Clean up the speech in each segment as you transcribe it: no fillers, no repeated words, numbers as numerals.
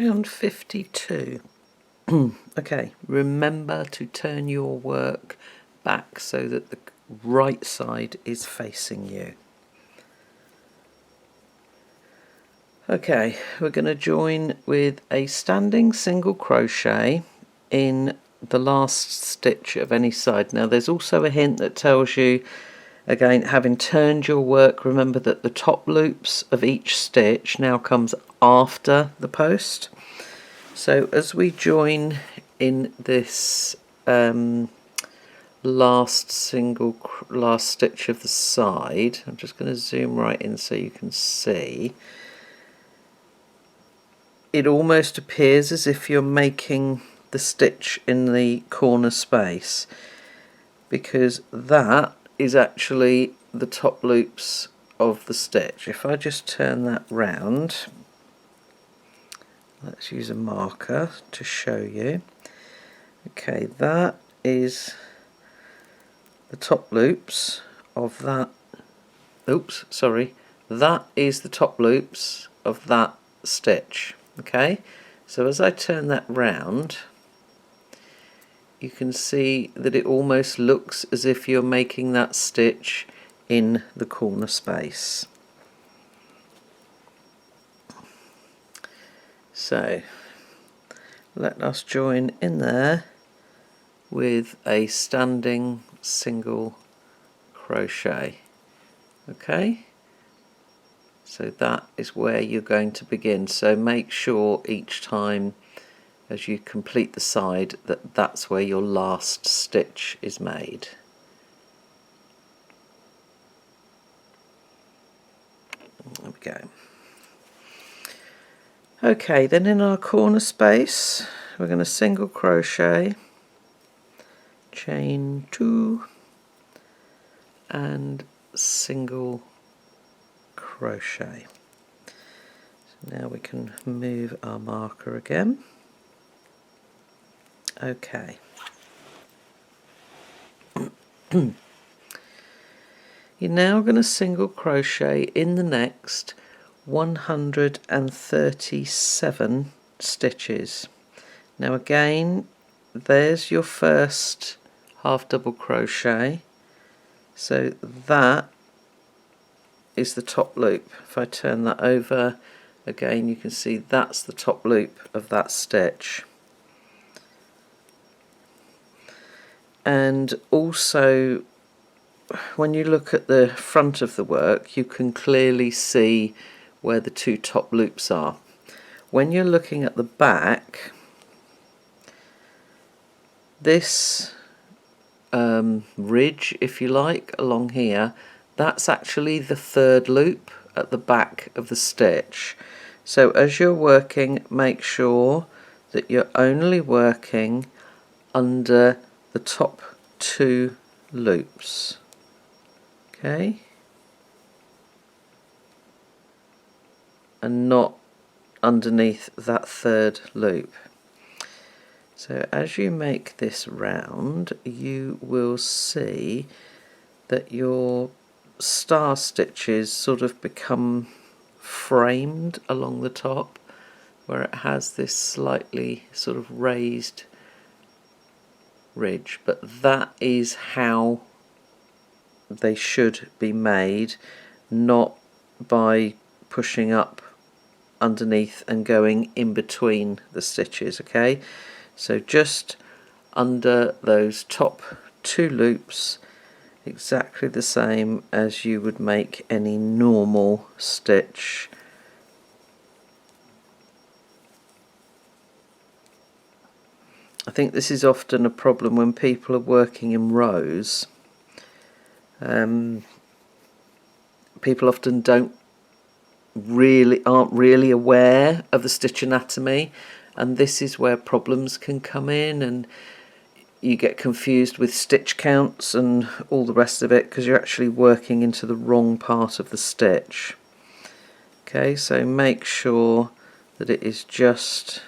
round 52. Okay, remember to turn your work back so that the right side is facing you. Okay, we're going to join with a standing single crochet in the last stitch of any side. Now there's also a hint that tells you, again, having turned your work, remember that the top loops of each stitch now comes after the post. So as we join in this last stitch of the side, I'm just going to zoom right in so you can see. It almost appears as if you're making the stitch in the corner space, because that is actually the top loops of the stitch. If I just turn that round, let's use a marker to show you. Okay, that is the top loops of that. Oops, sorry. That is the top loops of that stitch. Okay, so as I turn that round, you can see that it almost looks as if you're making that stitch in the corner space. So let us join in there with a standing single crochet. Okay, so that is where you're going to begin. So make sure each time as you complete the side that that's where your last stitch is made. There we go. Okay, then in our corner space we're going to single crochet, chain 2 and single crochet. So now we can move our marker again. Okay. You're now going to single crochet in the next 137 stitches. Now again, there's your first half double crochet, so that is the top loop. If I turn that over again, you can see that's the top loop of that stitch. And also, when you look at the front of the work, you can clearly see where the two top loops are. When you're looking at the back, this ridge, if you like, along here, that's actually the third loop at the back of the stitch. So as you're working, make sure that you're only working under the top two loops. Okay, and not underneath that third loop. So as you make this round, you will see that your star stitches sort of become framed along the top, where it has this slightly sort of raised ridge, but that is how they should be made, not by pushing up underneath and going in between the stitches. Okay, so just under those top two loops, exactly the same as you would make any normal stitch. I think this is often a problem when people are working in rows. People often aren't really aware of the stitch anatomy, and this is where problems can come in, and you get confused with stitch counts and all the rest of it because you're actually working into the wrong part of the stitch. Okay, so make sure that it is just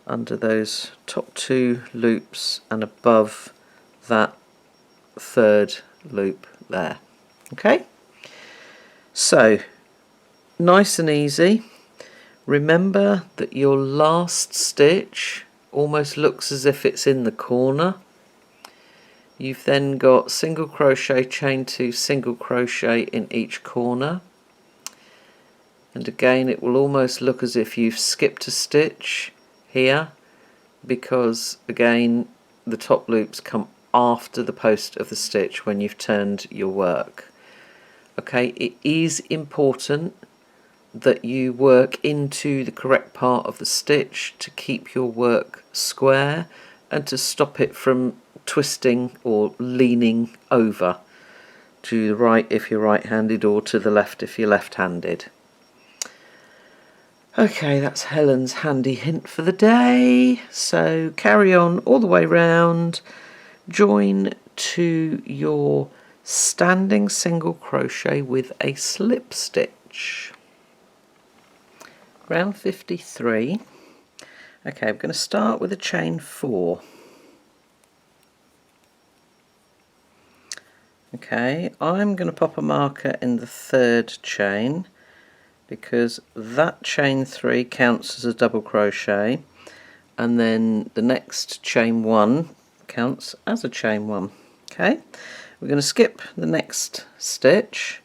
under those top two loops and above that third loop there. Okay, so nice and easy. Remember that your last stitch almost looks as if it's in the corner. You've then got single crochet, chain 2, single crochet in each corner, and again it will almost look as if you've skipped a stitch here, because again the top loops come after the post of the stitch when you've turned your work. Okay, it is important that you work into the correct part of the stitch to keep your work square and to stop it from twisting or leaning over to the right if you're right-handed or to the left if you're left-handed. Okay, that's Helen's handy hint for the day. So carry on all the way round, join to your standing single crochet with a slip stitch. Round 53. Okay, I'm going to start with a chain 4. Okay, I'm going to pop a marker in the 3rd chain because that chain 3 counts as a double crochet, and then the next chain 1 counts as a chain 1. Okay, we're going to skip the next stitch,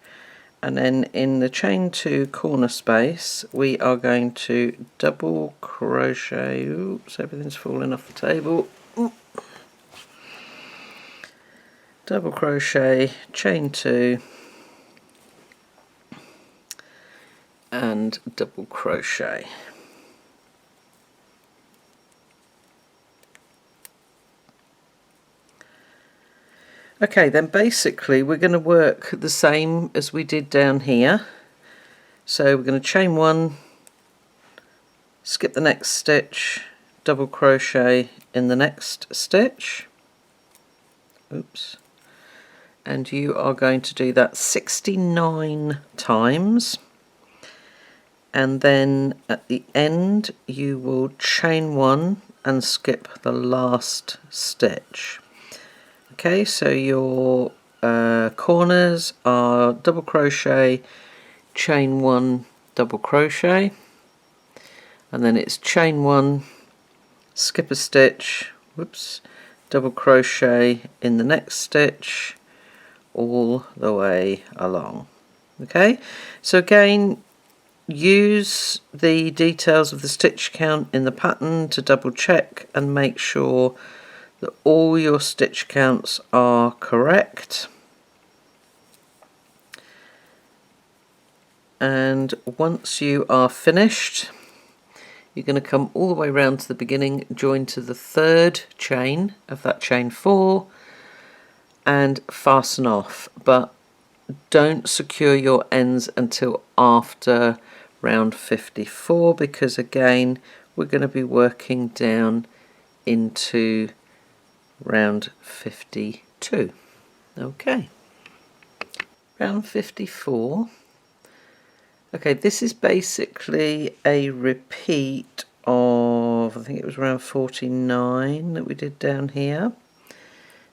and then in the chain 2 corner space we are going to double crochet. Oops, everything's falling off the table. Double crochet, chain 2 and double crochet. Okay, then basically we're going to work the same as we did down here. So we're going to chain 1, skip the next stitch, double crochet in the next stitch. Oops. And you are going to do that 69 times, and then at the end you will chain 1 and skip the last stitch. Okay, so your corners are double crochet, chain 1, double crochet, and then it's chain 1, skip a stitch, whoops, double crochet in the next stitch, all the way along. Okay, so again, use the details of the stitch count in the pattern to double check and make sure that all your stitch counts are correct. And once you are finished, you're going to come all the way around to the beginning, join to the 3rd chain of that chain 4 and fasten off, but don't secure your ends until after round 54, because again we're going to be working down into round 52. Okay, round 54. Okay, this is basically a repeat of, I think it was round 49 that we did down here.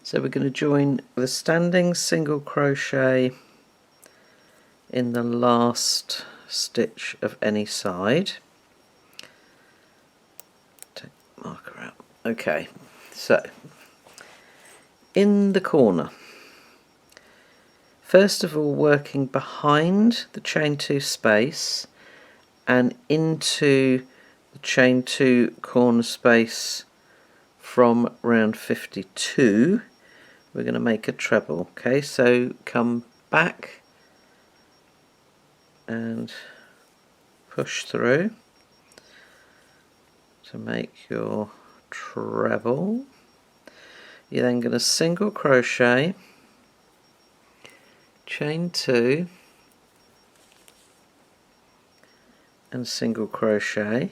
So we're going to join the standing single crochet in the last stitch of any side. Take the marker out. Okay, so in the corner, first of all working behind the chain 2 space and into the chain 2 corner space from round 52, we're going to make a treble. Okay, so come back and push through to make your treble. You're then going to single crochet, chain 2 and single crochet,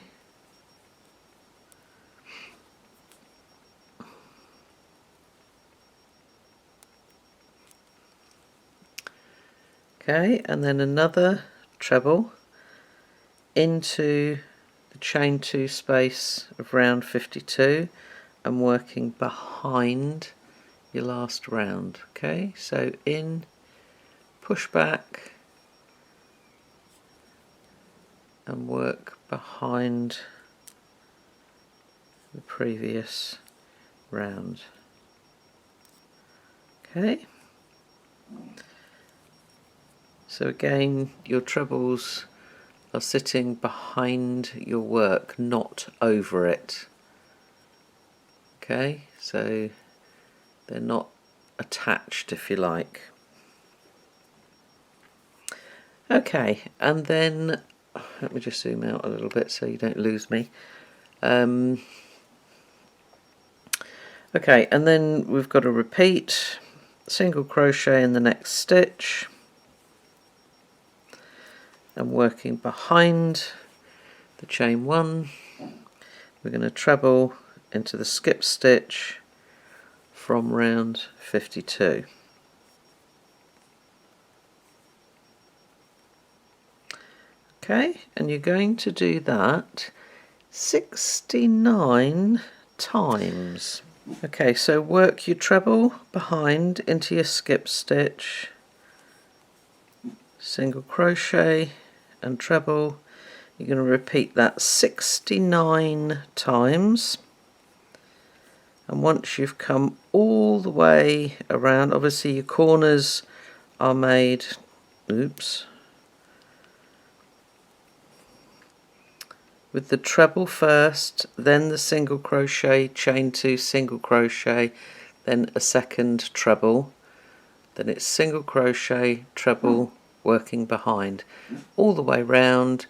okay, and then another treble into the chain 2 space of round 52 and working behind your last round. Okay, so in, push back, and work behind the previous round. Okay, so again your trebles are sitting behind your work, not over it. Okay, so they're not attached, if you like. Okay, and then let me just zoom out a little bit so you don't lose me. Okay, and then we've got to repeat single crochet in the next stitch and working behind the chain 1 we're going to treble into the skip stitch from round 52. Okay, and you're going to do that 69 times. Okay, so work your treble behind into your skip stitch, single crochet and treble. You're going to repeat that 69 times, and once you've come all the way around, obviously your corners are made, with the treble first, then the single crochet, chain 2, single crochet, then a second treble, then it's single crochet, treble, working behind, all the way round,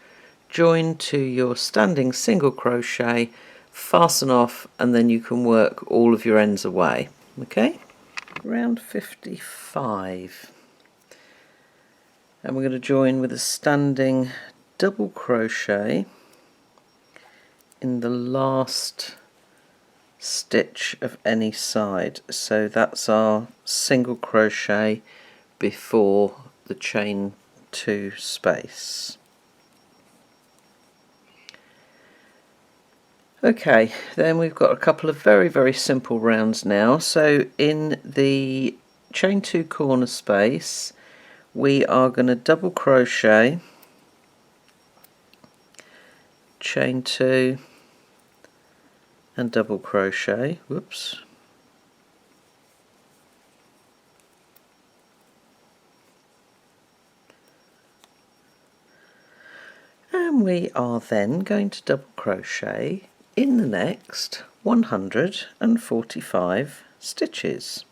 join to your standing single crochet, fasten off, and then you can work all of your ends away. Okay, round 55, and we're going to join with a standing double crochet in the last stitch of any side, so that's our single crochet before the chain 2 space. Okay, then we've got a couple of very simple rounds now. So in the chain 2 corner space we are going to double crochet, chain 2 and double crochet, and we are then going to double crochet in the next 145 stitches.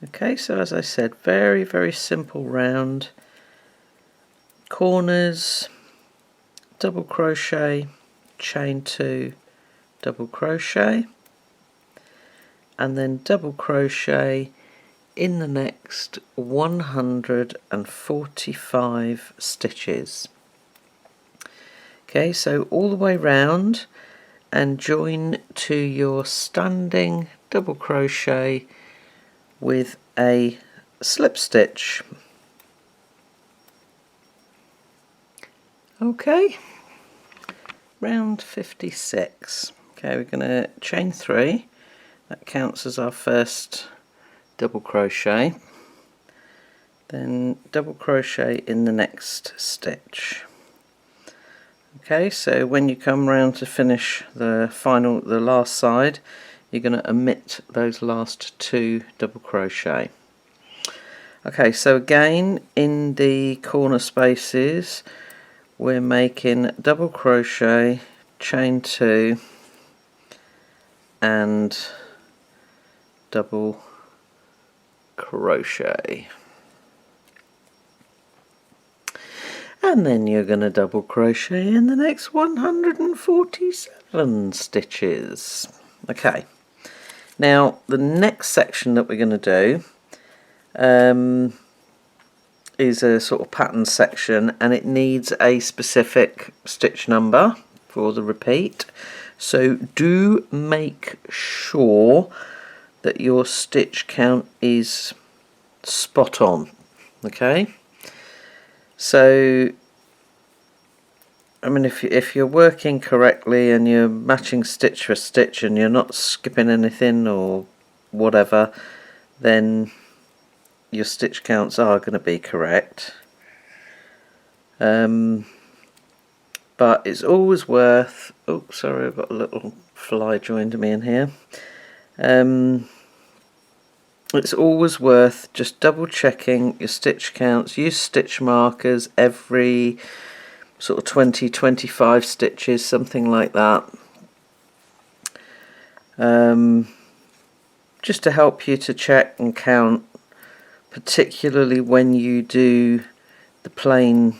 Okay, so as I said, very simple round. Corners, double crochet, chain 2, double crochet, and then double crochet in the next 145 stitches. Okay, so all the way round and join to your standing double crochet with a slip stitch. Okay, round 56. Okay, we're going to chain 3, that counts as our first double crochet, then double crochet in the next stitch. Okay, so when you come round to finish the last side, you're going to omit those last 2 double crochet. Okay, so again in the corner spaces we're making double crochet, chain 2 and double crochet. And then you're going to double crochet in the next 147 stitches. Okay, now the next section that we're going to do is a sort of pattern section, and it needs a specific stitch number for the repeat, so do make sure that your stitch count is spot on. Okay, so I mean, if you're working correctly and you're matching stitch for stitch and you're not skipping anything or whatever, then your stitch counts are going to be correct. But it's always worth, oh sorry, I've got a little fly joined me in here. It's always worth just double checking your stitch counts. Use stitch markers every sort of 20-25 stitches, something like that, just to help you to check and count, particularly when you do the plain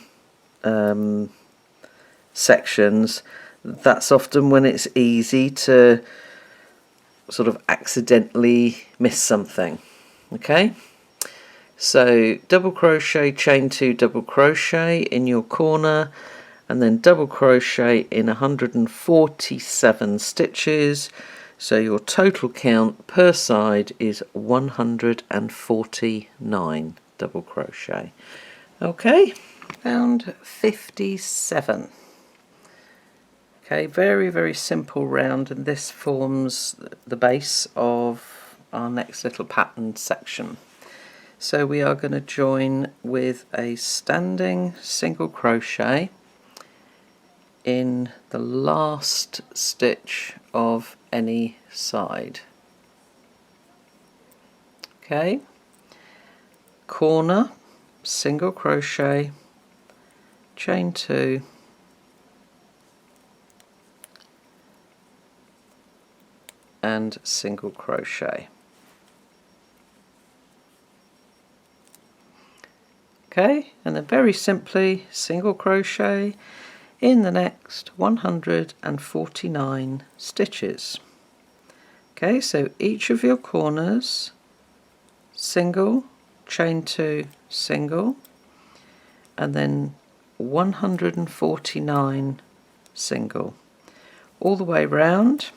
sections. That's often when it's easy to sort of accidentally miss something. Okay, so double crochet, chain 2, double crochet in your corner, and then double crochet in 147 stitches, so your total count per side is 149 double crochet. Okay, round 57. Okay, very simple round, and this forms the base of our next little pattern section. So we are going to join with a standing single crochet in the last stitch of any side. Okay, corner, single crochet, chain 2, and single crochet. Okay, and then very simply single crochet in the next 149 stitches. Okay, so each of your corners, single, chain 2, single, and then 149 single. All the way round,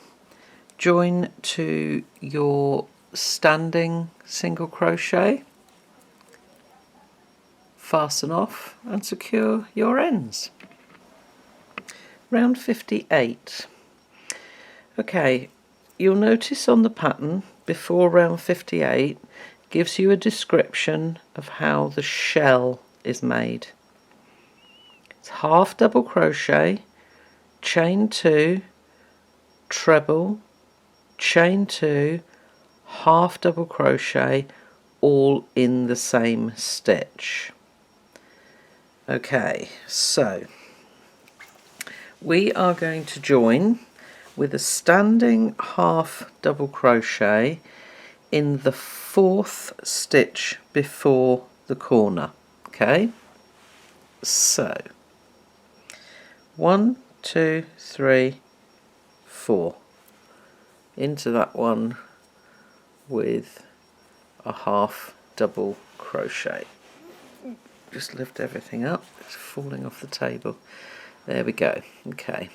join to your standing single crochet, fasten off and secure your ends. Round 58. Okay, you'll notice on the pattern before round 58 gives you a description of how the shell is made. It's half double crochet, chain 2, treble, chain 2, half double crochet, all in the same stitch. Okay, so we are going to join with a standing half double crochet in the 4th stitch before the corner. Okay, so 1, 2, 3, 4 into that one with a half double crochet. Just lift everything up, it's falling off the table. There we go. Okay.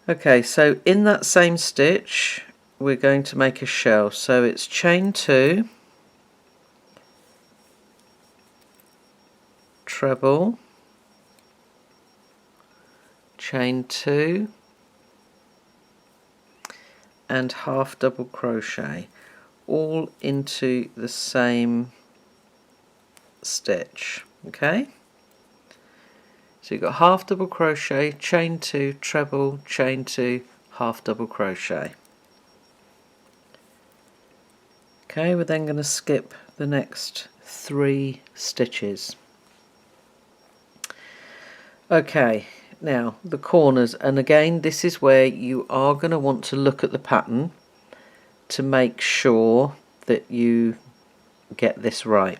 Okay, so in that same stitch we're going to make a shell. So it's chain 2, treble, chain 2, and half double crochet, all into the same stitch. Okay, so you've got half double crochet, chain 2, treble, chain 2, half double crochet. Okay, we're then going to skip the next 3 stitches. Okay, now the corners, and again this is where you are going to want to look at the pattern to make sure that you get this right.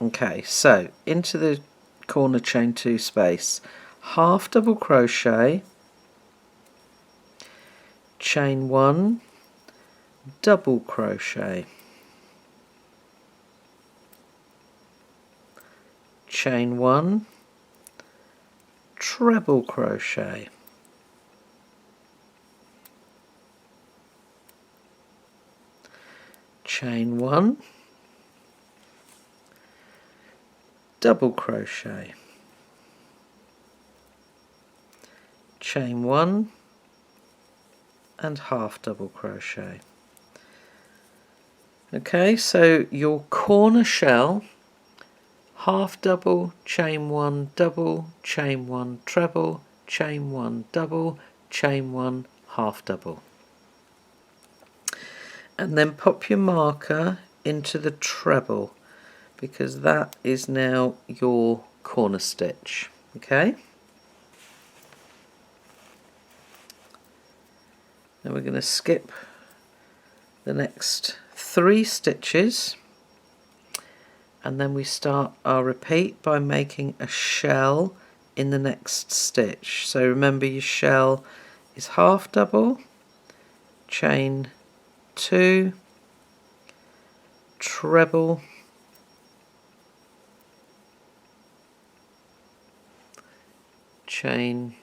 Okay, so into the corner chain 2 space, half double crochet, chain 1, double crochet, chain 1, treble crochet, chain 1, double crochet, chain 1, and half double crochet. Okay, so your corner shell, half double, chain one, double, chain one, treble, chain one, double, chain one, half double. And then pop your marker into the treble, because that is now your corner stitch. Okay, now we're going to skip the next 3 stitches, and then we start our repeat by making a shell in the next stitch. So remember, your shell is half double, chain 2, treble, chain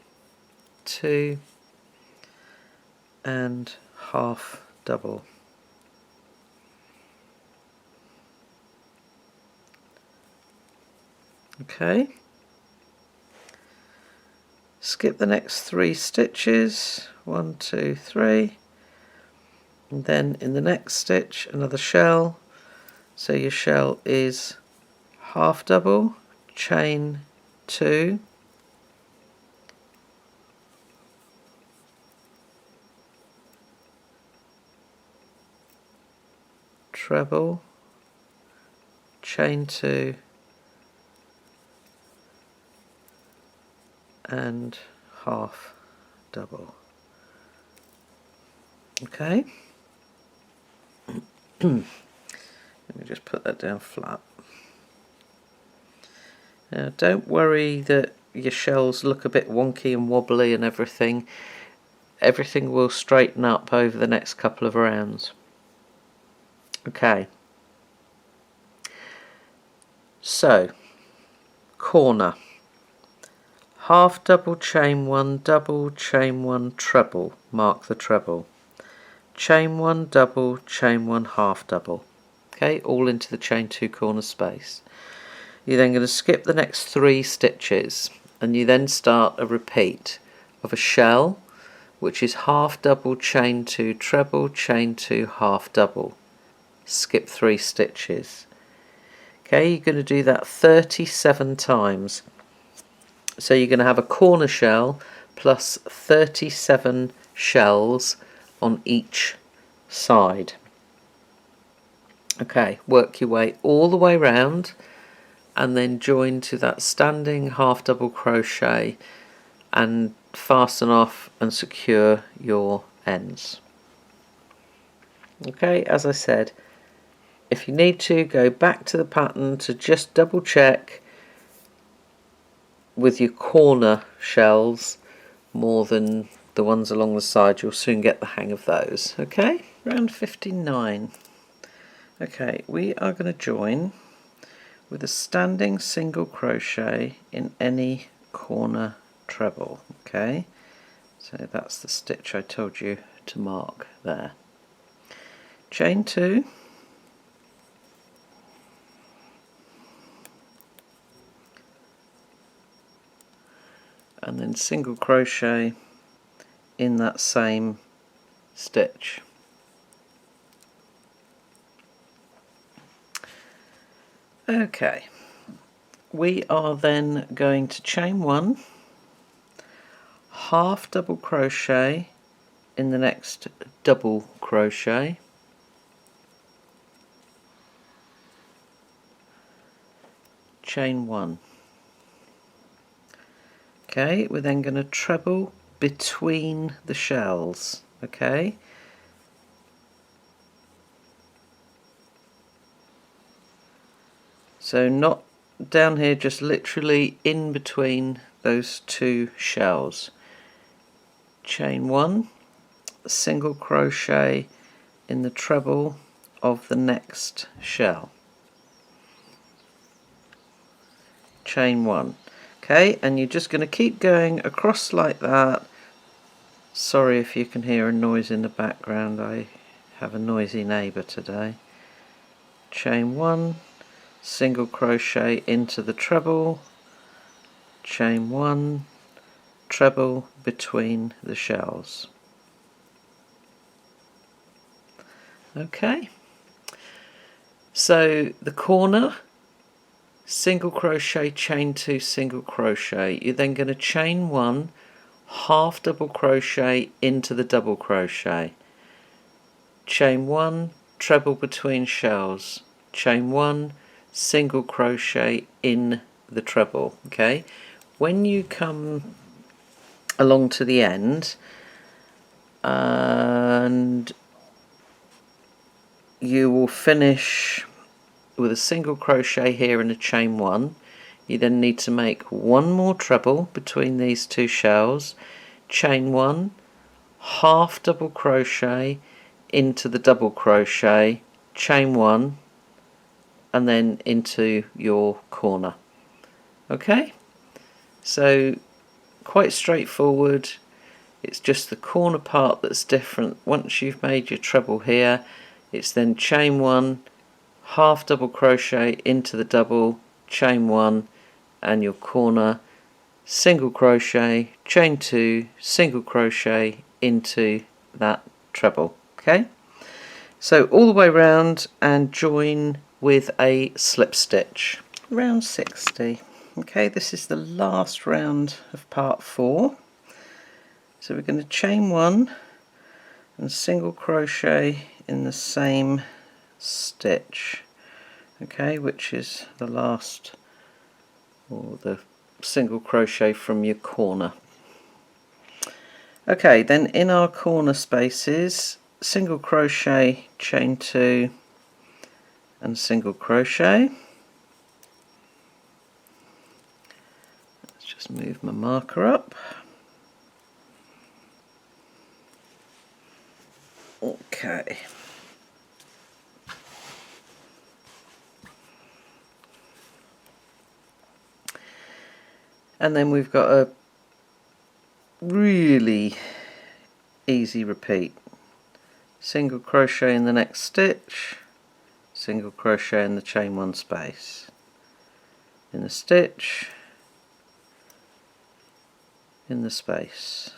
2, and half double. Okay, skip the next 3 stitches, 1, 2, 3, and then in the next stitch another shell. So your shell is half double, chain 2, treble, chain 2, and half double. Okay, let me just put that down flat. Now don't worry that your shells look a bit wonky and wobbly and everything. Everything will straighten up over the next couple of rounds. Okay, so corner, half double, chain 1, double, chain 1, treble, mark the treble, chain 1, double, chain 1, half double. Okay, all into the chain 2 corner space. You're then going to skip the next 3 stitches, and you then start a repeat of a shell, which is half double, chain 2, treble, chain 2, half double. Skip 3 stitches. Okay, you're going to do that 37 times. So you're going to have a corner shell plus 37 shells on each side. Okay, work your way all the way round, and then join to that standing half double crochet and fasten off and secure your ends. Okay, as I said, if you need to, go back to the pattern to just double check with your corner shells more than the ones along the side. You'll soon get the hang of those. Okay, round 59. Okay, we are going to join with a standing single crochet in any corner treble. Okay, so that's the stitch I told you to mark there. Chain 2, and then single crochet in that same stitch. Okay, we are then going to chain 1, half double crochet in the next double crochet, chain 1. Okay, we're then going to treble between the shells. Okay, so not down here, just literally in between those 2 shells. Chain 1, single crochet in the treble of the next shell. Chain 1. Okay, and you're just going to keep going across like that. Sorry if you can hear a noise in the background, I have a noisy neighbour today. Chain 1, single crochet into the treble, chain 1, treble between the shells. Okay, So the corner, single crochet, chain 2, single crochet. You're then going to chain 1, half double crochet into the double crochet, chain 1, treble between shells, chain 1, single crochet in the treble. Okay, when you come along to the end and you will finish with a single crochet here and a chain 1, you then need to make 1 more treble between these 2 shells, chain 1, half double crochet into the double crochet, chain 1, and then into your corner. Okay, so quite straightforward. It's just the corner part that's different. Once you've made your treble here, it's then chain 1, half double crochet into the double, chain 1, and your corner, single crochet, chain 2, single crochet into that treble. Okay, so all the way round and join with a slip stitch. Round 60. Okay, this is the last round of part 4. So we're going to chain 1 and single crochet in the same stitch, okay, which is the last, or the single crochet from your corner. Okay, then in our corner spaces, single crochet, chain 2 and single crochet. Let's just move my marker up. Okay. And then we've got a really easy repeat. Single crochet in the next stitch, single crochet in the chain 1 space, in the stitch, in the space,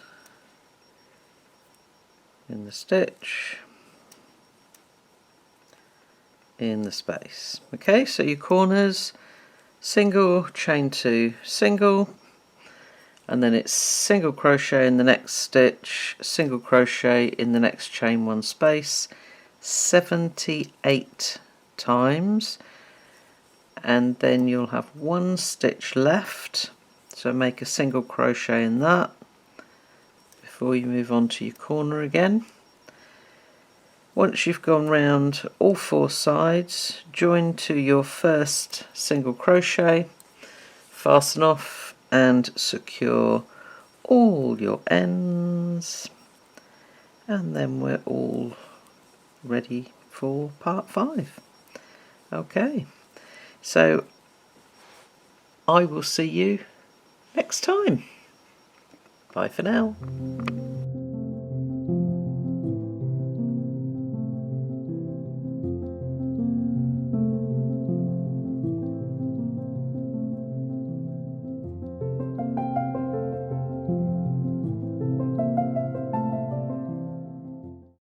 in the stitch, in the space. Okay, so your corners, single, chain 2, single, and then it's single crochet in the next stitch, single crochet in the next chain 1 space 78 times, and then you'll have 1 stitch left, so make a single crochet in that before you move on to your corner again. Once you've gone round all 4 sides, join to your first single crochet, fasten off and secure all your ends, and then we're all ready for part 5. Okay, so I will see you next time. Bye for now.